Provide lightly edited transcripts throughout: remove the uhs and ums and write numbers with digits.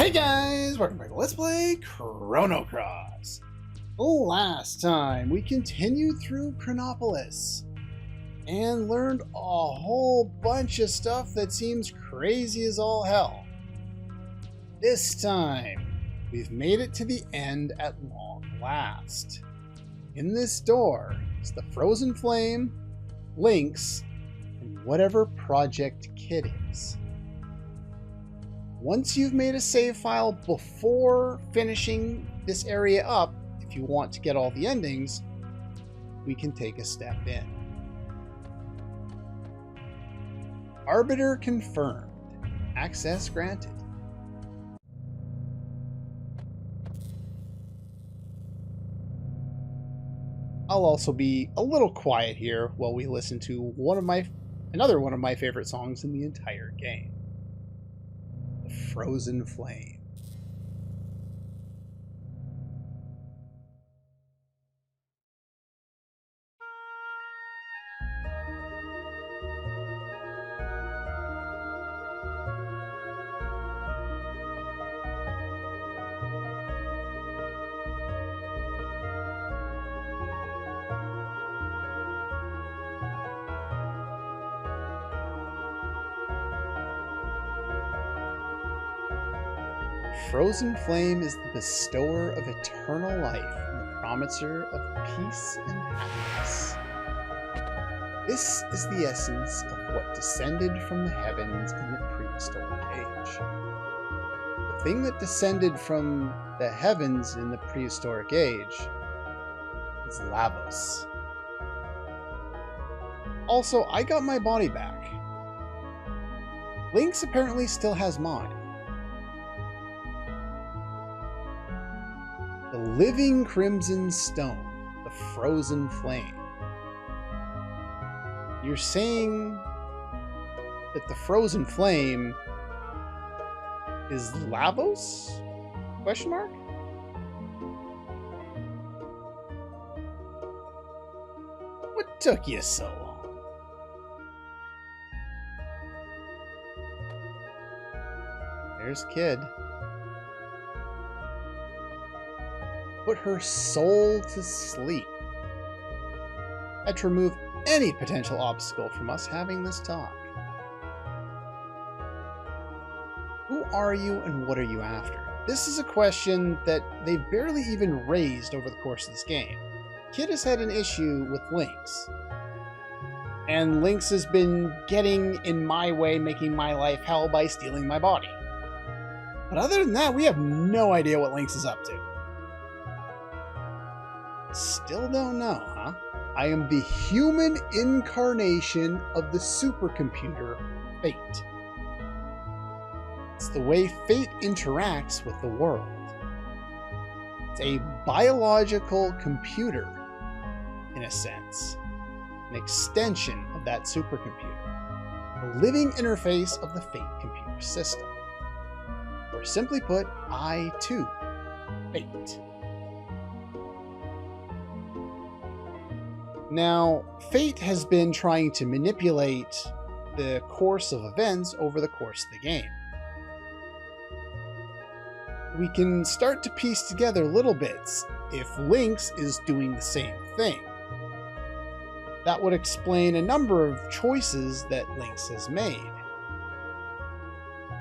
Hey guys, welcome back to Let's Play Chrono. Last time we continued through Chronopolis and learned a whole bunch of stuff that seems crazy as all hell. This time, we've made it to the end at long last. In this door is the Frozen Flame, Lynx, and whatever Project Kid is. Once you've made a save file before finishing this area up, if you want to get all the endings, we can take a step in. Arbiter confirmed. Access granted. I'll also be a little quiet here while we listen to another one of my favorite songs in the entire game. The Frozen Flame. Frozen Flame is the bestower of eternal life and the promiser of peace and happiness. This is the essence of what descended from the heavens in the prehistoric age. The thing that descended from the heavens in the prehistoric age is Lavos. Also, I got my body back. Lynx apparently still has mine. The living crimson stone, the Frozen Flame. You're saying that the Frozen Flame is Lavos? Question mark? What took you so long? There's Kid. Put her soul to sleep. Had to remove any potential obstacle from us having this talk. Who are you and what are you after? This is a question that they barely even raised over the course of this game. Kid has had an issue with Lynx. And Lynx has been getting in my way, making my life hell by stealing my body. But other than that, we have no idea what Lynx is up to. Still don't know, huh? I am the human incarnation of the supercomputer, Fate. It's the way Fate interacts with the world. It's a biological computer, in a sense. An extension of that supercomputer. The living interface of the Fate computer system. Or simply put, I, too, Fate. Now, Fate has been trying to manipulate the course of events over the course of the game. We can start to piece together little bits if Lynx is doing the same thing. That would explain a number of choices that Lynx has made.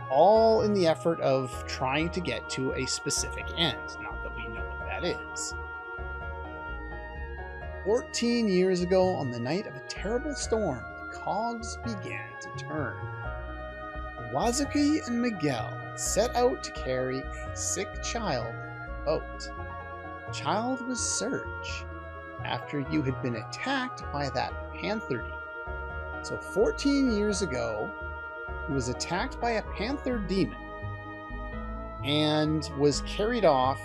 All in the effort of trying to get to a specific end, not that we know what that is. 14 years ago, on the night of a terrible storm, the cogs began to turn. Wazuki and Miguel set out to carry a sick child in their boat. The child was Serge, after you had been attacked by that panther demon. So 14 years ago, he was attacked by a panther demon and was carried off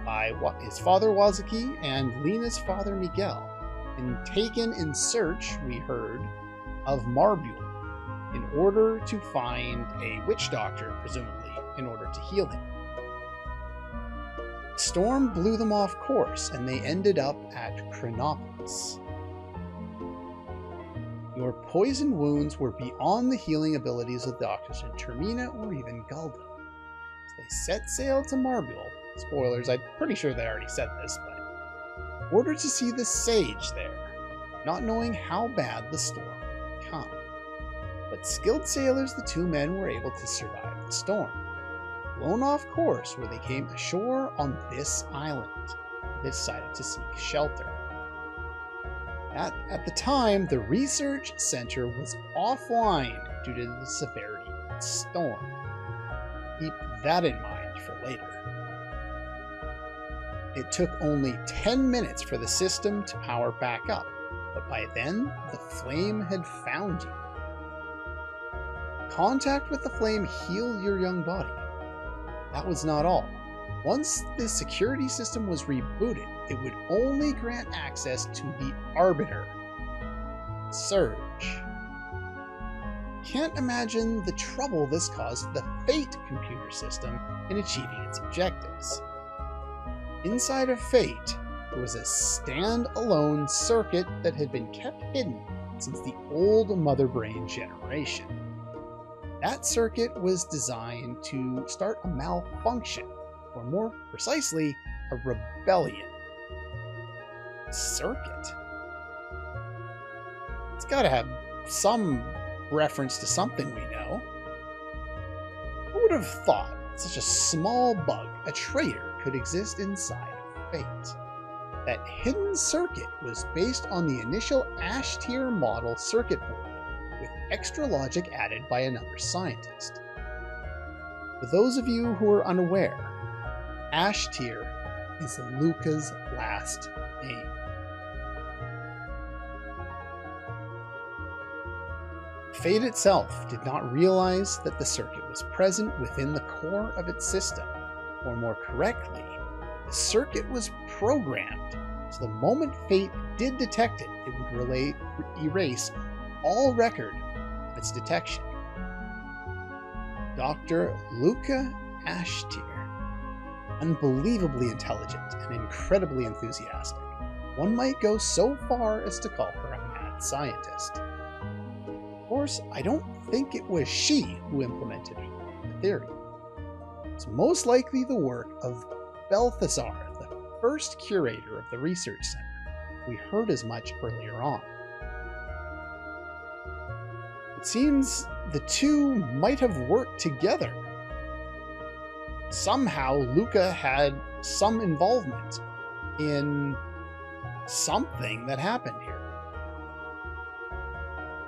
by his father Wazuki and Lena's father Miguel, and taken in search, we heard, of Marbule, in order to find a witch doctor, presumably, in order to heal him. The storm blew them off course, and they ended up at Chronopolis. Your poison wounds were beyond the healing abilities of doctors in Termina or even Gulda. They they set sail to Marble. Spoilers, I'm pretty sure they already said this, but in order to see the Sage there, not knowing how bad the storm would become. But skilled sailors, the two men were able to survive the storm. Blown off course where they came ashore on this island, they decided to seek shelter. At the time, the research center was offline due to the severity of the storm. Keep that in mind for later. It took only 10 minutes for the system to power back up, but by then, the flame had found you. Contact with the flame healed your young body. That was not all. Once the security system was rebooted, it would only grant access to the Arbiter, Serge. Can't imagine the trouble this caused the Fate computer system in achieving its objectives. Inside of Fate, there was a stand-alone circuit that had been kept hidden since the old Mother Brain generation. That circuit was designed to start a malfunction, or more precisely, a rebellion. Circuit? It's gotta have some reference to something we know. Who would have thought such a small bug, a traitor, could exist inside of Fate? That hidden circuit was based on the initial Ash Tier model circuit board, with extra logic added by another scientist. For those of you who are unaware, Ash Tier is Luca's last name. Fate itself did not realize that the circuit was present within the core of its system, or more correctly, the circuit was programmed so the moment Fate did detect it, it would erase all record of its detection. Dr. Luca Ashtier, unbelievably intelligent and incredibly enthusiastic. One might go so far as to call her a mad scientist. Of course, I don't think it was she who implemented the theory. It's most likely the work of Balthazar, the first curator of the research center. We heard as much earlier on. It seems the two might have worked together. Somehow, Luca had some involvement in something that happened here.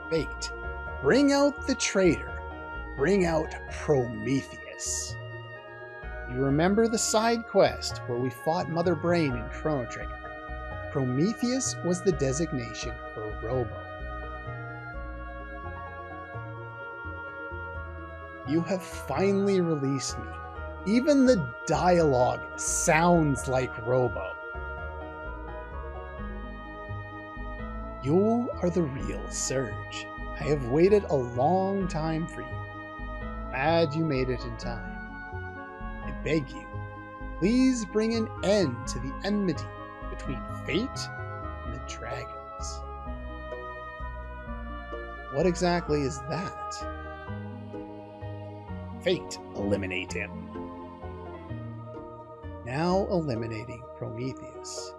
Fate. Bring out the traitor. Bring out Prometheus. You remember the side quest where we fought Mother Brain in Chrono Trigger. Prometheus was the designation for Robo. You have finally released me. Even the dialogue sounds like Robo. You are the real Serge. I have waited a long time for you. Glad you made it in time. I beg you, please bring an end to the enmity between Fate and the dragons. What exactly is that? Fate, eliminate him. Now eliminating Prometheus.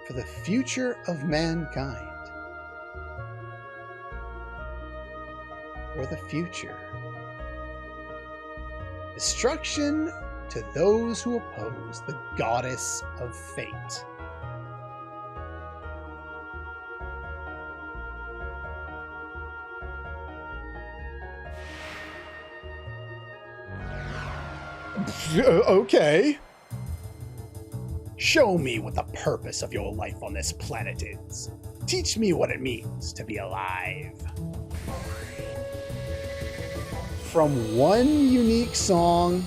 For the future of mankind. For the future. Destruction to those who oppose the goddess of fate. Okay. Show me what the purpose of your life on this planet is. Teach me what it means to be alive. From one unique song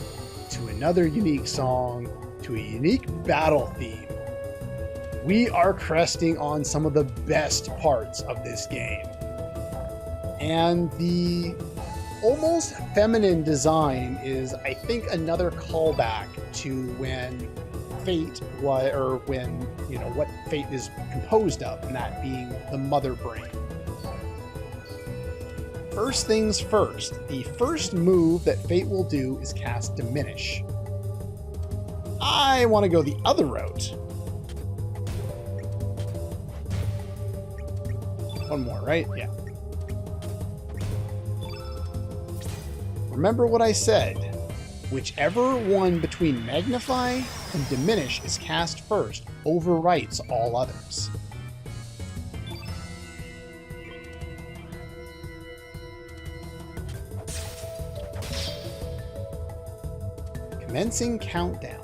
to another unique song to a unique battle theme, we are cresting on some of the best parts of this game. And the almost feminine design is, I think, another callback to when Fate was, or when, you know, what Fate is composed of, and that being the Mother Brain. First things first, the first move that Fate will do is cast Diminish. I want to go the other route. One more, right? Yeah. Remember what I said. Whichever one between Magnify and Diminish is cast first overwrites all others. Commencing countdown.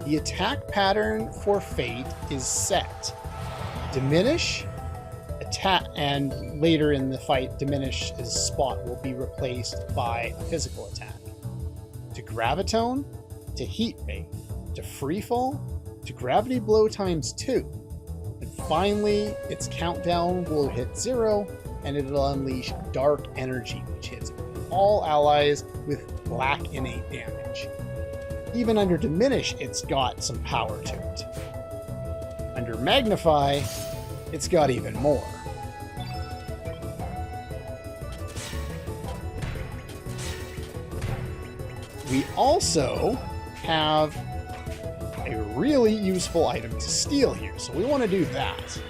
The attack pattern for Fate is set. Diminish, attack, and later in the fight, Diminish's spot will be replaced by a physical attack. To Gravitone, to Heat Ray, to Freefall, to Gravity Blow times 2. And finally, its countdown will hit 0, and it'll unleash Dark Energy, which hits all allies with black innate damage. Even under Diminish, it's got some power to it. Under Magnify, it's got even more. We also have a really useful item to steal here, so we want to do that.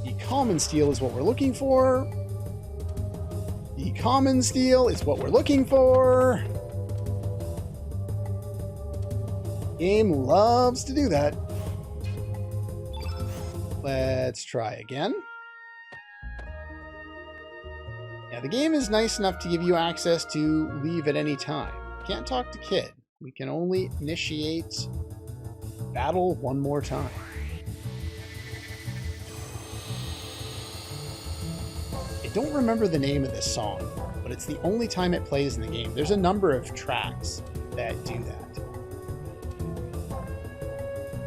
The Common Steel is what we're looking for. The Common Steel is what we're looking for. Game loves to do that. Let's try again. Yeah, the game is nice enough to give you access to leave at any time. Can't talk to Kid. We can only initiate battle one more time. I don't remember the name of this song, but it's the only time it plays in the game. There's a number of tracks that do that.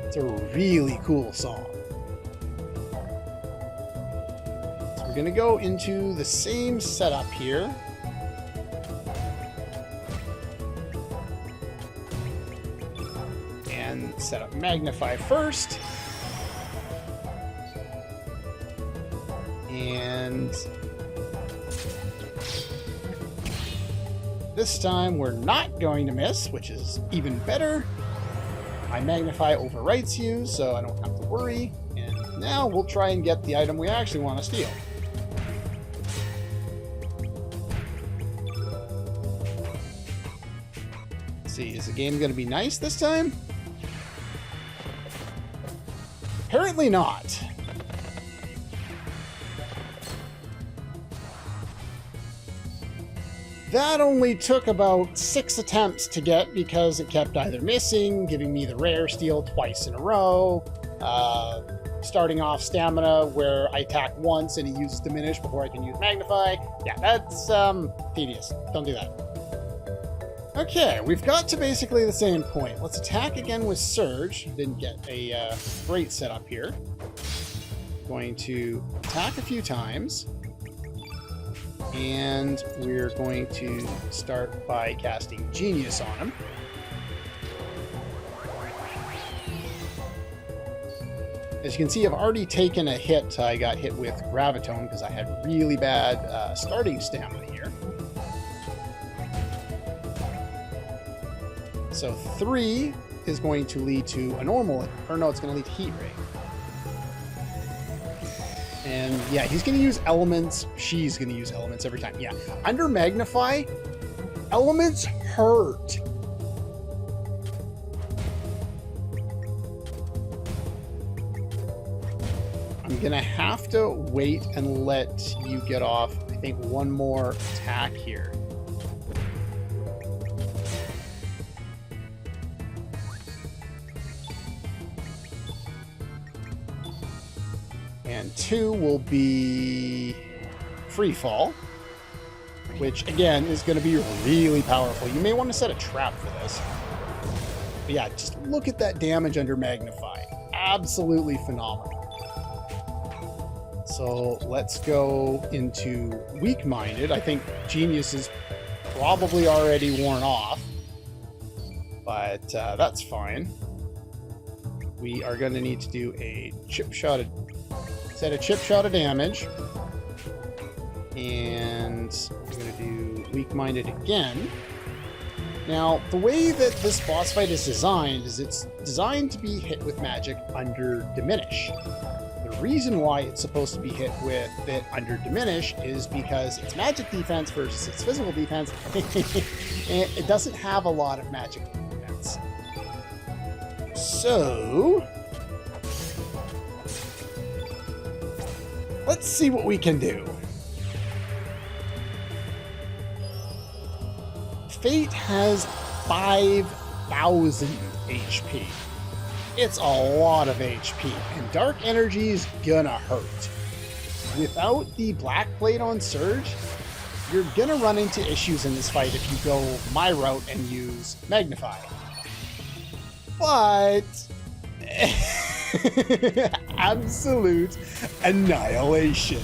It's a really cool song. So we're going to go into the same setup here. And set up Magnify first. And this time we're not going to miss, which is even better. My Magnify overwrites you, so I don't have to worry. And now we'll try and get the item we actually want to steal. Let's see, is the game going to be nice this time? Apparently not. That only took about 6 attempts to get because it kept either missing, giving me the rare steal twice in a row, starting off stamina where I attack once and it uses Diminish before I can use Magnify. Yeah, that's tedious. Don't do that. Okay, we've got to basically the same point. Let's attack again with Serge. Didn't get a great setup here. Going to attack a few times. And we're going to start by casting Genius on him. As you can see, I've already taken a hit. I got hit with Gravitone because I had really bad starting stamina here. So 3 is going to lead to a normal, or no, it's going to lead to Heat Ray. And yeah, he's going to use elements. She's going to use elements every time. Yeah, under Magnify, elements hurt. I'm going to have to wait and let you get off, I think, one more attack here. And 2 will be Free Fall, which again is going to be really powerful. You may want to set a trap for this. But yeah, just look at that damage under Magnify. Absolutely phenomenal. So let's go into Weak-Minded. I think Genius is probably already worn off, but that's fine. We are going to need to do a chip shot of damage. And I'm going to do weak-minded again. Now, the way that this boss fight is designed is it's designed to be hit with magic under diminish. The reason why it's supposed to be hit with it under diminish is because it's magic defense versus its physical defense, and it doesn't have a lot of magic defense. So, let's see what we can do. Fate has 5,000 HP. It's a lot of HP, and Dark Energy's gonna hurt. Without the Black Plate on Serge, you're gonna run into issues in this fight if you go my route and use Magnify. But... absolute annihilation.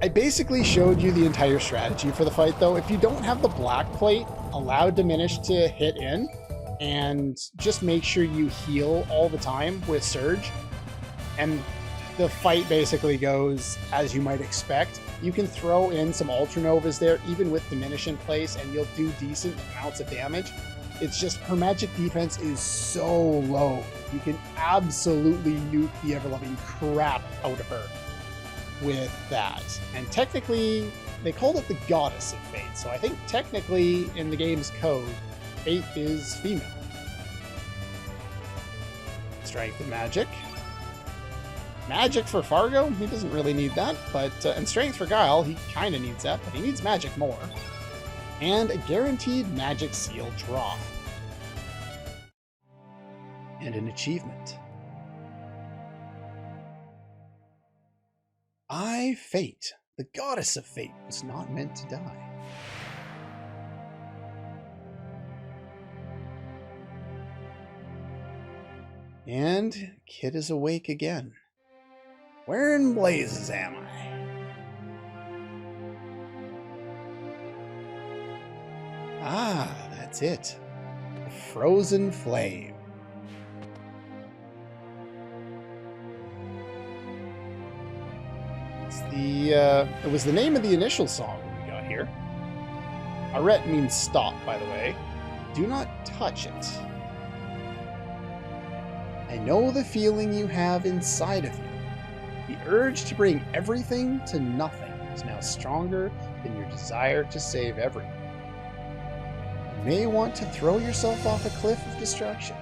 I basically showed you the entire strategy for the fight, though. If you don't have the Black Plate, allow Diminish to hit in, and just make sure you heal all the time with Serge, and the fight basically goes as you might expect. You can throw in some Ultra Novas there, even with Diminish in place, and you'll do decent amounts of damage. It's just her magic defense is so low. You can absolutely nuke the ever-loving crap out of her with that. And technically, they called it the Goddess of Fate, so I think technically in the game's code, Fate is female. Strength and Magic. Magic for Fargo, he doesn't really need that, but and Strength for Guile, he kind of needs that, but he needs Magic more. And a guaranteed Magic Seal draw. And an achievement. Fate, the Goddess of Fate, was not meant to die. And Kid is awake again. Where in blazes am I? Ah, that's it. The Frozen Flame. It was the name of the initial song we got here. Arret means stop, by the way. Do not touch it. I know the feeling you have inside of you. The urge to bring everything to nothing is now stronger than your desire to save everyone. You may want to throw yourself off a cliff of destruction.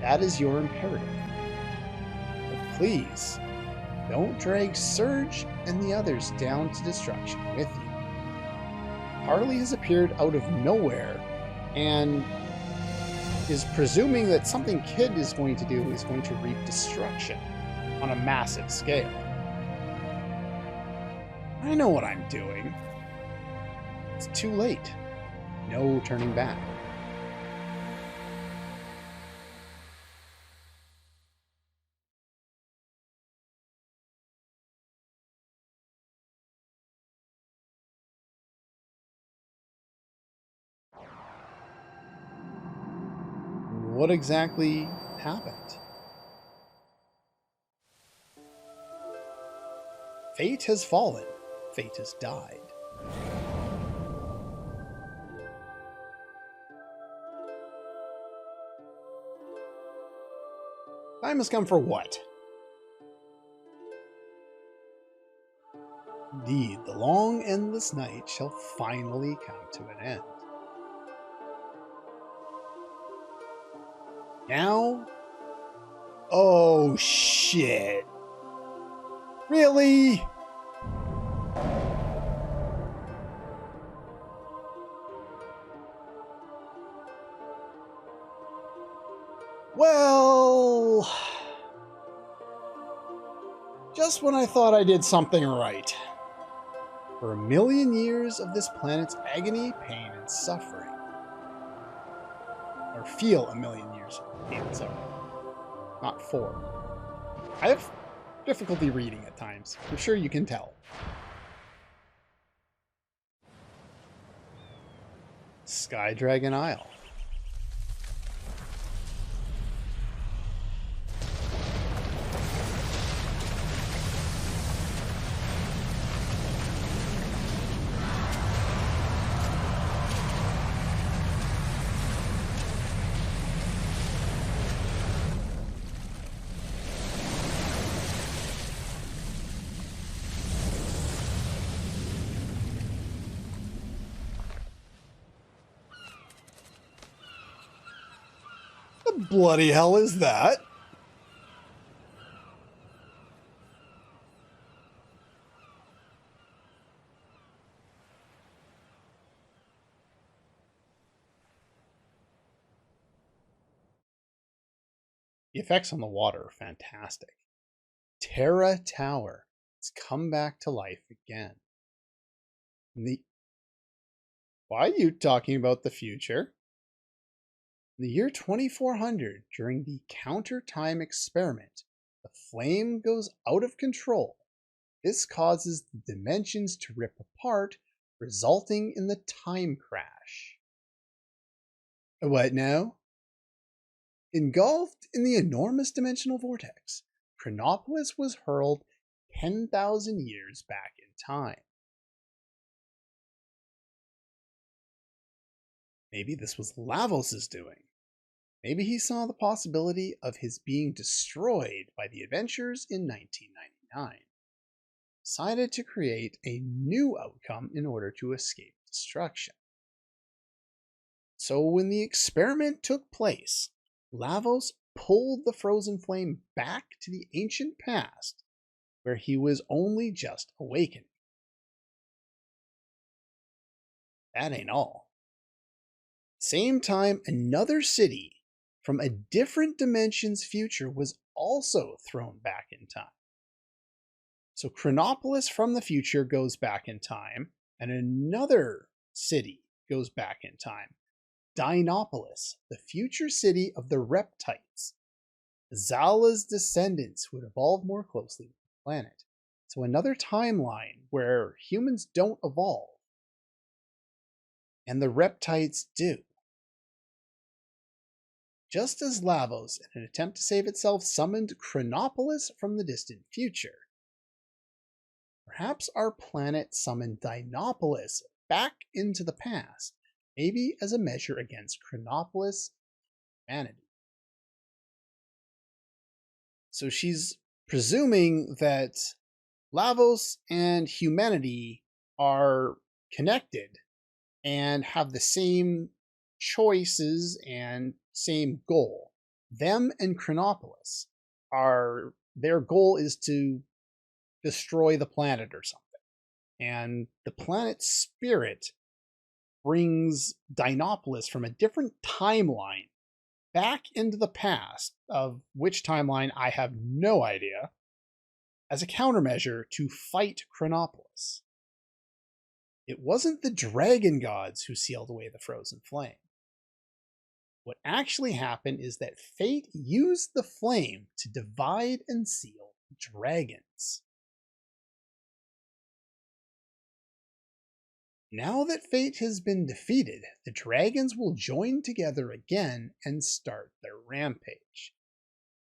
That is your imperative. But please, don't drag Serge and the others down to destruction with you. Harley has appeared out of nowhere and is presuming that something Kid is going to do is going to reap destruction on a massive scale. I know what I'm doing. It's too late. No turning back. What exactly happened? Fate has fallen. Fate has died. Time has come for what? Indeed, the long, endless night shall finally come to an end. Now? Oh, shit. Really? Well... just when I thought I did something right. For a million years of this planet's agony, pain, and suffering. Or feel a million years of pain and suffering. Not 4. I have difficulty reading at times. I'm sure you can tell. Sky Dragon Isle. the bloody hell is that? The effects on the water are fantastic. Terra Tower has come back to life again. Why are you talking about the future? In the year 2400, during the counter-time experiment, the flame goes out of control. This causes the dimensions to rip apart, resulting in the time crash. What now? Engulfed in the enormous dimensional vortex, Chronopolis was hurled 10,000 years back in time. Maybe this was Lavos' doing. Maybe he saw the possibility of his being destroyed by the adventurers in 1999. Decided to create a new outcome in order to escape destruction. So when the experiment took place, Lavos pulled the frozen flame back to the ancient past, where he was only just awakening. That ain't all. Same time, another city from a different dimension's future was also thrown back in time. So Chronopolis from the future goes back in time, and another city goes back in time. Dinopolis, the future city of the Reptites, Zala's descendants who would evolve more closely with the planet. So another timeline where humans don't evolve, and the Reptites do. Just as Lavos, in an attempt to save itself, summoned Chronopolis from the distant future, perhaps our planet summoned Dinopolis back into the past, maybe as a measure against Chronopolis' humanity. So she's presuming that Lavos and humanity are connected and have the same choices and same goal. Them and Chronopolis their goal is to destroy the planet or something. And the planet's spirit brings Dinopolis from a different timeline back into the past, of which timeline I have no idea, as a countermeasure to fight Chronopolis. It wasn't the dragon gods who sealed away the frozen flame. What actually happened is that fate used the flame to divide and seal dragons. Now that fate has been defeated, the dragons will join together again and start their rampage.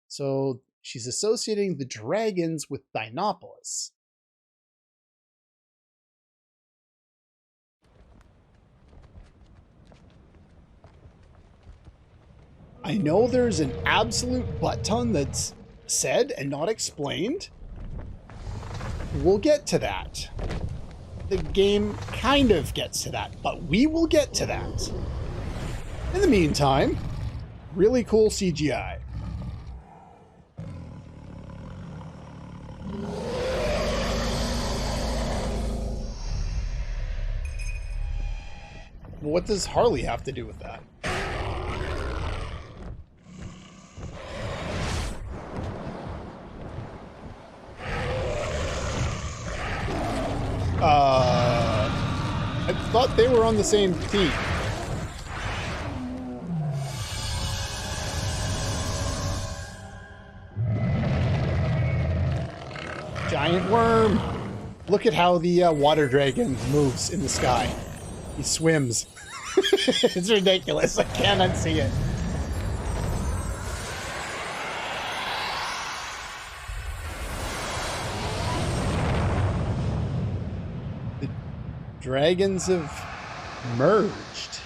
So she's associating the dragons with Dinopolis. I know there's an absolute butt ton that's said and not explained. We'll get to that. The game kind of gets to that, but we will get to that. In the meantime, really cool CGI. What does Harley have to do with that? I thought they were on the same team. Giant worm. Look at how the water dragon moves in the sky. He swims. It's ridiculous. I can't unsee it. Dragons have merged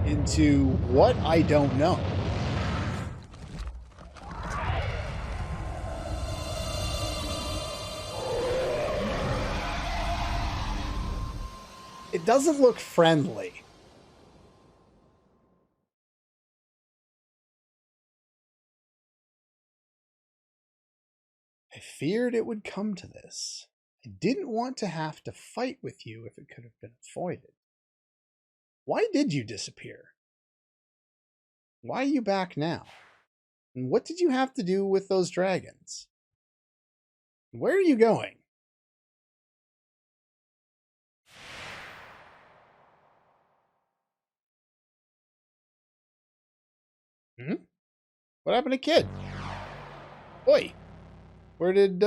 into what I don't know. It doesn't look friendly. feared it would come to this. I didn't want to have to fight with you if it could have been avoided. Why did you disappear? Why are you back now? And what did you have to do with those dragons? Where are you going? Hmm? What happened to Kid? Oi! Where did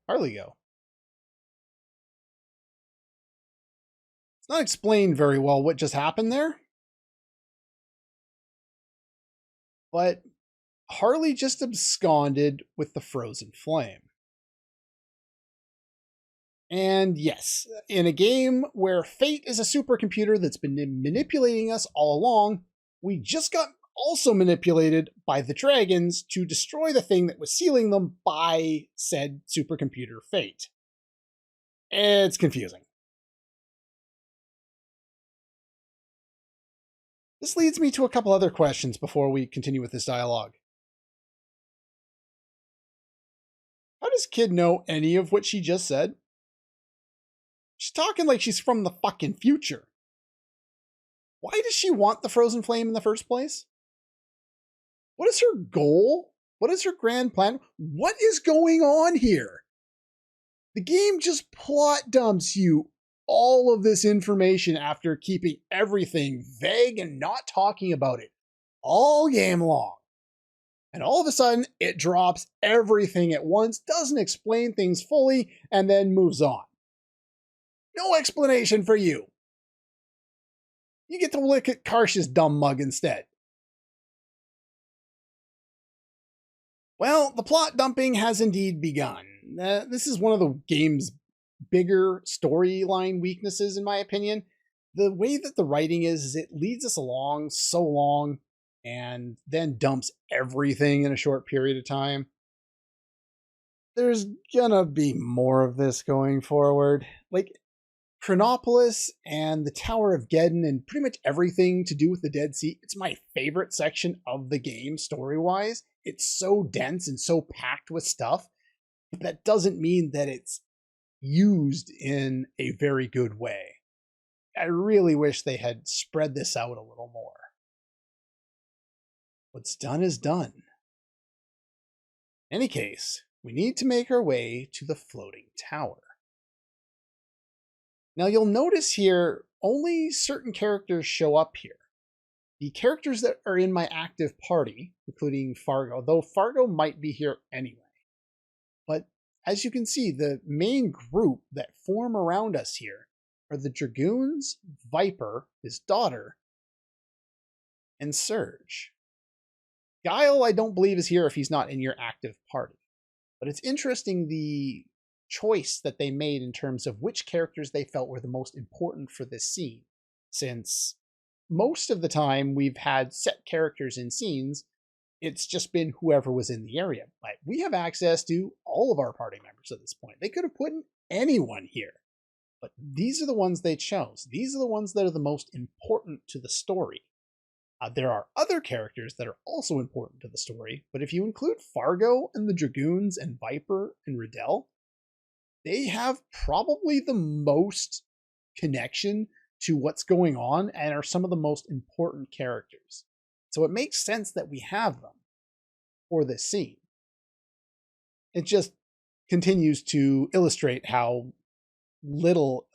Harley go? It's not explained very well what just happened there. But Harley just absconded with the frozen flame. And yes, in a game where Fate is a supercomputer that's been manipulating us all along, we just got also manipulated by the dragons to destroy the thing that was sealing them by said supercomputer Fate. It's confusing. This leads me to a couple other questions before we continue with this dialogue. How does Kid know any of what she just said? She's talking like she's from the fucking future. Why does she want the frozen flame in the first place? What is her goal? What is her grand plan? What is going on here? The game just plot dumps you all of this information after keeping everything vague and not talking about it all game long. And all of a sudden, it drops everything at once, doesn't explain things fully, and then moves on. No explanation for you. You get to look at Karsh's dumb mug instead. Well, the plot dumping has indeed begun. This is one of the game's bigger storyline weaknesses, in my opinion. The way that the writing is it leads us along so long and then dumps everything in a short period of time. There's gonna be more of this going forward. Like, Chronopolis and the Tower of Geddon and pretty much everything to do with the Dead Sea, it's my favorite section of the game story-wise. It's so dense and so packed with stuff, but that doesn't mean that it's used in a very good way. I really wish they had spread this out a little more. What's done is done. In any case, we need to make our way to the floating tower. Now you'll notice here, only certain characters show up here. The characters that are in my active party, including Fargo, though Fargo might be here anyway. But as you can see, the main group that form around us here are the Dragoons, Viper, his daughter, and Serge. Guile, I don't believe, is here if he's not in your active party. But it's interesting the choice that they made in terms of which characters they felt were the most important for this scene, since most of the time we've had set characters in scenes, it's just been whoever was in the area. But we have access to all of our party members at this point. They could have put anyone here, but these are the ones they chose. These are the ones that are the most important to the story. There are other characters that are also important to the story, but if you include Fargo and the Dragoons and Viper and Riddell, they have probably the most connection to what's going on and are some of the most important characters. So it makes sense that we have them for this scene. It just continues to illustrate how little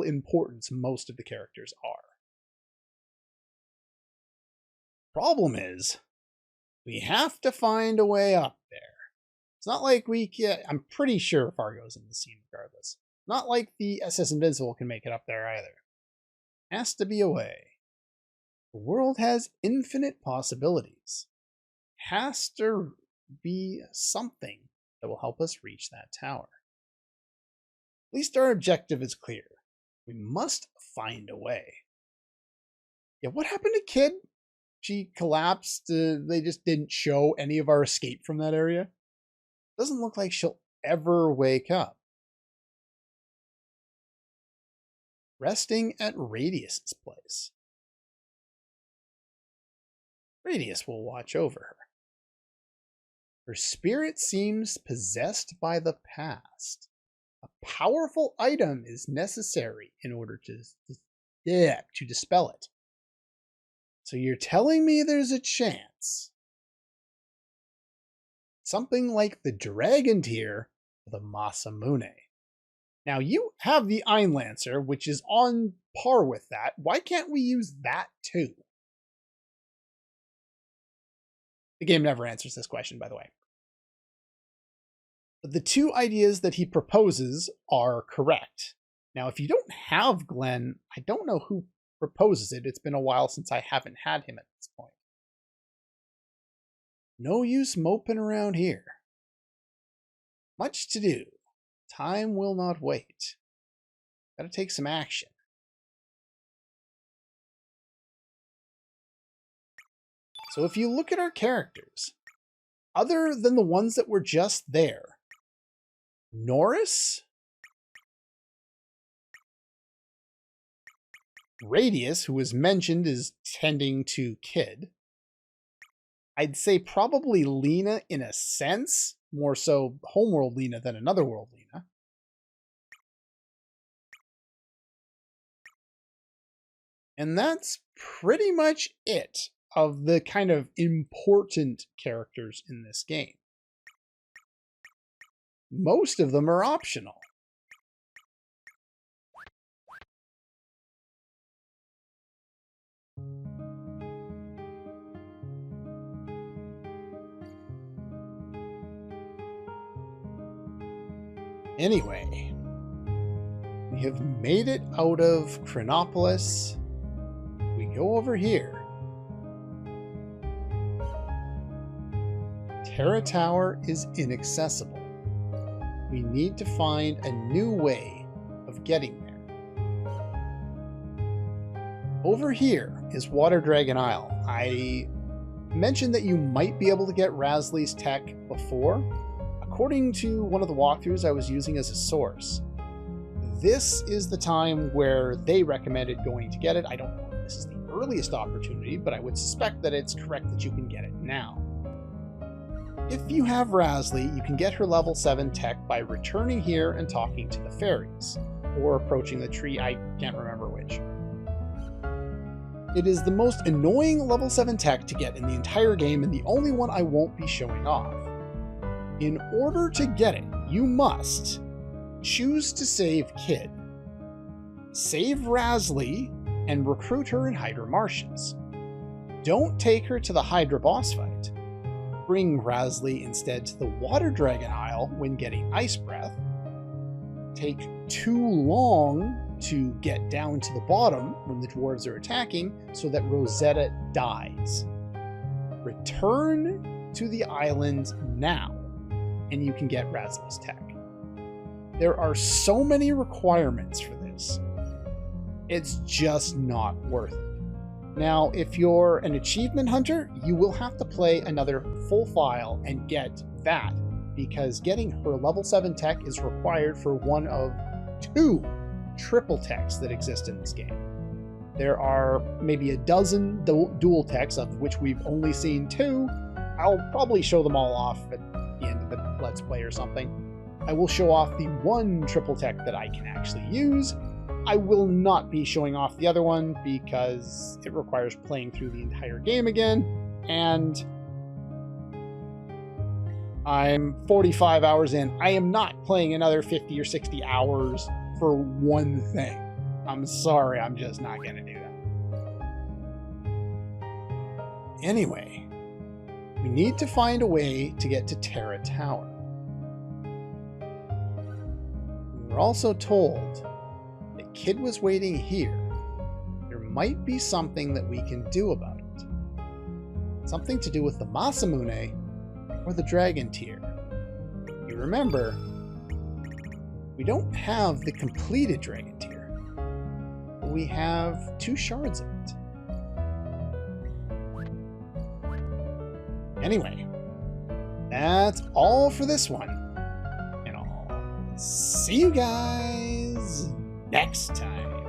importance most of the characters are. Problem is, we have to find a way up there. It's not like we can. I'm pretty sure Fargo's in the scene regardless. Not like the SS Invincible can make it up there either. Has to be a way. The world has infinite possibilities. Has to be something that will help us reach that tower. At least our objective is clear. We must find a way. Yeah, what happened to Kid? She collapsed. They just didn't show any of our escape from that area. Doesn't look like she'll ever wake up. Resting at Radius's place. Radius will watch over her. Her spirit seems possessed by the past. A powerful item is necessary in order to dispel it. So you're telling me there's a chance something like the Dragon Tier of the Masamune. Now you have the Einlancer, which is on par with that. Why can't we use that too? The game never answers this question, by the way. But the two ideas that he proposes are correct. Now, if you don't have Glenn, I don't know who proposes it. It's been a while since I haven't had him at this point. No use moping around here. Much to do. Time will not wait. Gotta take some action. So if you look at our characters, other than the ones that were just there, Norris, Radius, who was mentioned as tending to Kid, I'd say probably Lena in a sense, more so Homeworld Lena than Another World Lena. And that's pretty much it of the kind of important characters in this game. Most of them are optional. Anyway, we have made it out of Chronopolis. We go over here. Terra Tower is inaccessible. We need to find a new way of getting there. Over here is Water Dragon Isle. I mentioned that you might be able to get Rasley's tech before. According to one of the walkthroughs I was using as a source, this is the time where they recommended going to get it. I don't know if this is the earliest opportunity, but I would suspect that it's correct that you can get it now. If you have Rasley, you can get her level 7 tech by returning here and talking to the fairies, or approaching the tree, I can't remember which. It is the most annoying level 7 tech to get in the entire game, and the only one I won't be showing off. In order to get it, you must choose to save Kid, save Rasley, and recruit her in Hydra Marshes. Don't take her to the Hydra boss fight. Bring Rasley instead to the Water Dragon Isle when getting Ice Breath. Take too long to get down to the bottom when the dwarves are attacking so that Rosetta dies. Return to the island now, and you can get Rasley's tech. There are so many requirements for this. It's just not worth it. Now, if you're an achievement hunter, you will have to play another full file and get that, because getting her level 7 tech is required for one of 2 triple techs that exist in this game. There are maybe a dozen dual techs, of which we've only seen 2. I'll probably show them all off at the end of the Let's Play or something. I will show off the 1 triple tech that I can actually use. I will not be showing off the other one because it requires playing through the entire game again, and I'm 45 hours in. I am not playing another 50 or 60 hours for one thing. I'm sorry, I'm just not going to do that. Anyway, we need to find a way to get to Terra Tower. We were also told that Kid was waiting here. There might be something that we can do about it. Something to do with the Masamune or the Dragon Tier. You remember, we don't have the completed Dragon Tier, but we have 2 shards of it. Anyway, that's all for this one, and I'll see you guys next time.